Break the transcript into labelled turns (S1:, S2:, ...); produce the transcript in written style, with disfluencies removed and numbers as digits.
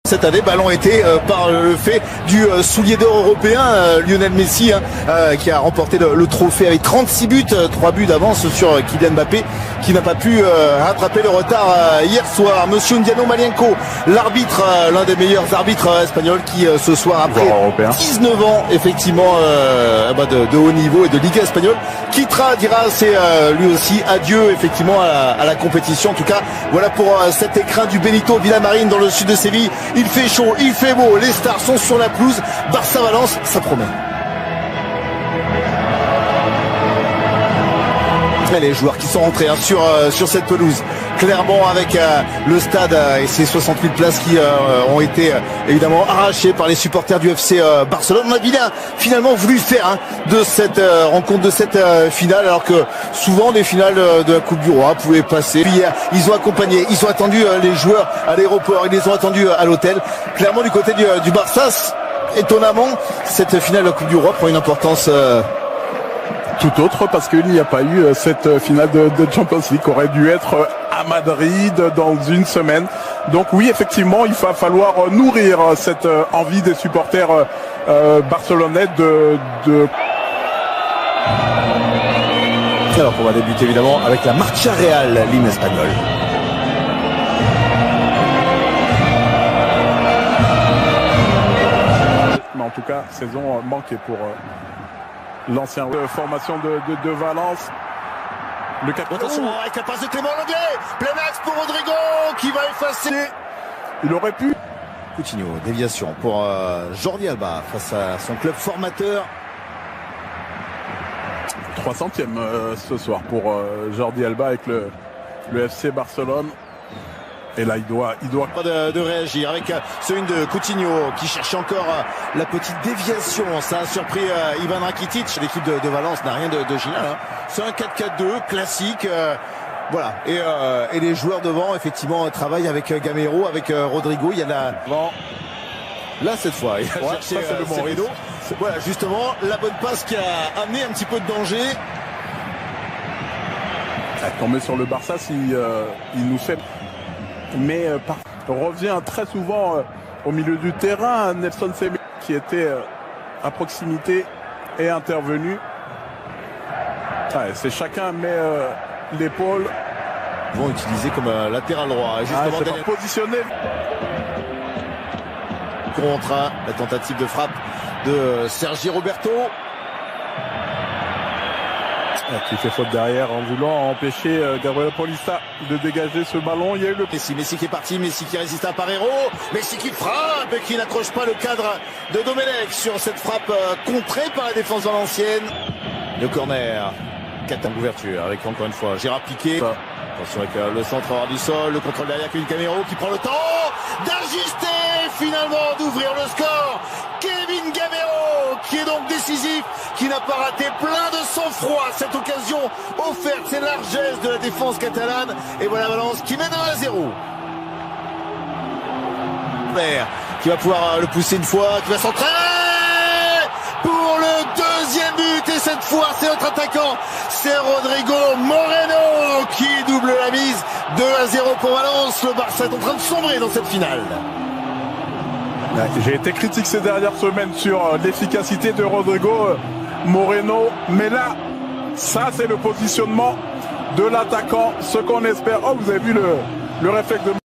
S1: Cette année, ballon été par le fait du soulier d'or européen, Lionel Messi, qui a remporté le trophée avec 36 buts, 3 buts d'avance sur Kylian Mbappé, qui n'a pas pu rattraper le retard hier soir. Monsieur Ndiano Malienko, l'arbitre, l'un des meilleurs arbitres espagnols, qui ce soir, après 19 ans, effectivement, de haut niveau et de Ligue espagnole, quittera, dira, c'est lui aussi adieu, effectivement, à la compétition. En tout cas, voilà pour cet écrin du Benito Villamarín dans le sud de Séville. Il fait chaud, il fait beau, les stars sont sur la pelouse. Barça-Valence, ça promet. Et les joueurs qui sont rentrés sur cette pelouse, clairement avec le stade et ses 60 000 places qui ont été évidemment arrachées par les supporters du FC Barcelone. On a bien finalement voulu faire de cette rencontre, de cette finale, alors que souvent les finales de la Coupe du Roi pouvaient passer. Puis hier, ils ont accompagné, ils ont attendu les joueurs à l'aéroport, ils les ont attendus à l'hôtel. Clairement du côté du Barça, étonnamment, cette finale de la Coupe du Roi prend une importance
S2: tout autre, parce qu'il n'y a pas eu cette finale de Champions League qui aurait dû être à Madrid dans une semaine. Donc oui, effectivement, il va falloir nourrir cette envie des supporters barcelonais de...
S1: Alors on va débuter évidemment avec la Marcha Real, l'hymne espagnol.
S2: Mais en tout cas, saison manquée pour l'ancienne formation de Valence. Le
S1: attention avec la passe de Clément Lenglet, plein axe pour Rodrigo qui va effacer.
S2: Il aurait pu.
S1: Coutinho, déviation pour Jordi Alba face à son club formateur.
S2: 300e ce soir pour Jordi Alba avec le FC Barcelone. Et là, il doit
S1: pas de réagir avec celui de Coutinho qui cherche encore la petite déviation. Ça a surpris Ivan Rakitic. L'équipe de Valence n'a rien de génial. C'est un 4-4-2 classique. Voilà. Et les joueurs devant, effectivement, travaillent avec Gamero, avec Rodrigo. Il y a là cette fois. Il a cherché
S2: le bon
S1: Moreno. Voilà, justement, la bonne passe qui a amené un petit peu de danger.
S2: Tomber sur le Barça il nous fait. Mais revient très souvent au milieu du terrain. Nelson Semedo qui était à proximité est intervenu. C'est chacun met l'épaule.
S1: Ils vont utiliser comme latéral droit.
S2: C'est pas positionné.
S1: Contre la tentative de frappe de Sergi Roberto.
S2: Qui fait faute derrière en voulant empêcher Gabriel Paulista de dégager ce ballon. Il y a eu le
S1: Messi qui est parti, Messi qui résiste à Parero, Messi qui frappe et qui n'accroche pas le cadre de Domenech sur cette frappe contrée par la défense valencienne. Le corner, 4 d'ouverture avec encore une fois Gérard Piqué. Attention avec le centre hors du sol, le contrôle derrière Kevin Gamero qui prend le temps d'ajuster, finalement d'ouvrir le score. Kevin Gamero qui est donc décisif, qui n'a pas raté, plein de sang-froid cette occasion offerte, c'est largesse de la défense catalane. Et voilà Valence qui mène 1-0. Qui va pouvoir le pousser une fois, qui va centrer pour le deuxième but, et cette fois c'est notre attaquant, c'est Rodrigo Moreno qui double la mise. 2-0 pour Valence. Le Barça est en train de sombrer dans cette finale.
S2: J'ai été critique ces dernières semaines sur l'efficacité de Rodrigo Moreno, mais là, ça c'est le positionnement de l'attaquant, ce qu'on espère. Oh, vous avez vu le réflexe de